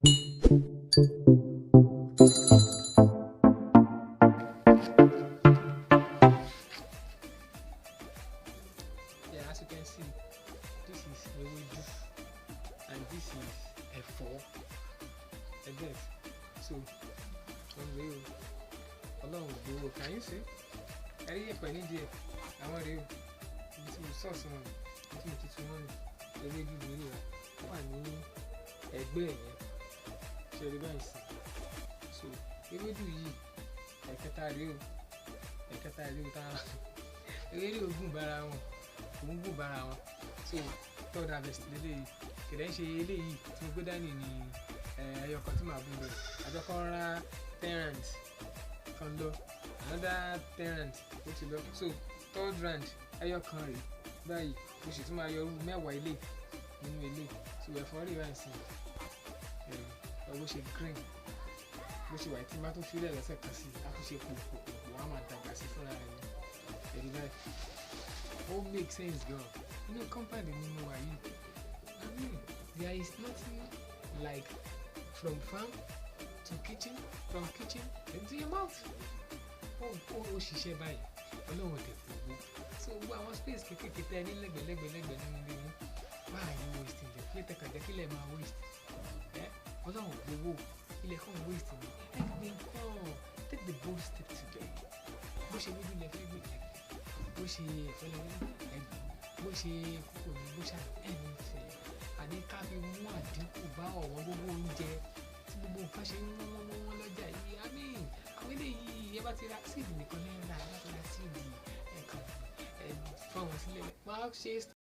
Yeah, as you can see, this is ewedu and this is efo. Again, so Ọlọ́run gbowó, can you see? Ẹ̀rí ẹ̀pẹ̀ nídìí ẹ̀, àwọn rèé o, ibi tí mo sọ́ọ̀sì wọn ni, ibi tí mo ti tún wọn ni, ewédú lórí rẹ̀ wà ní ẹgbẹ́ yẹn, ṣe rí báyìí sí. So ewédú yìí ẹ̀kẹta rèé o tá ewédú ogún bára wọn, òun gùn bára wọn. So third harvest lélẹ́yìí, kìdẹ́ ń ṣe eléyìí tí mo gbé dání ní ẹyọ kan tí màá bú bẹ̀rẹ̀, àjọkọ́ ra 10 rand kan lọ, another 10 rand ó ti lọ. So third rand ẹyọ kan rèé báyìí, mo sì tún máa yọ mẹ́wàá ilé nínú ilé. So ẹ̀fọ́ rèé báyìí sí bó ṣe green, bó ṣe wà tí má tó fi rẹ̀ lọ́sẹ̀ kan sí, a tún ṣe pòpòpò, wọ́n á máa dàgbà sí fúnra rẹ̀ ní ẹ̀rí báyìí. Ó make sense gan. Inú compound ni mo wà yìí. I mean, there is nothing like from farm to kitchen, from kitchen into your mouth. Ó ṣiṣẹ́ báyìí, Ọlọ́run tẹ̀ gbogbo. So gbogbo àwọn space kékeré tẹ́ ní lẹ́gbẹ̀lẹ́gbẹ̀lẹ́gbẹ̀ nínú ilé yín, why are you wasting them? Ilé tẹ̀kàn jẹ́ kílẹ̀ máa waste. Ọlọ́run gbogbo, ilẹ̀ kan waste ni. Ẹgbẹ́ nǹkan, take the bold step today. Bó ṣe níbi ilẹ̀ fẹ́ gbé bó ṣe ẹ̀fọ́ lẹ́yìn ẹgbẹ́, bó ṣe kókò ní bó ṣe ẹni fẹ́. Àní ká fi mú àdínkù bá ọ̀wọ́n gbogbo oúnjẹ tí gbogbo nǹkan ṣe ń wọ́n lọ́jà yìí. I mean, àwọn eléyìí ẹ bá ti ra seed nìkan lẹ́yìn náà, ẹ bá ti ra seed ẹ̀kan fún àwọn sílẹ̀. Máa ṣe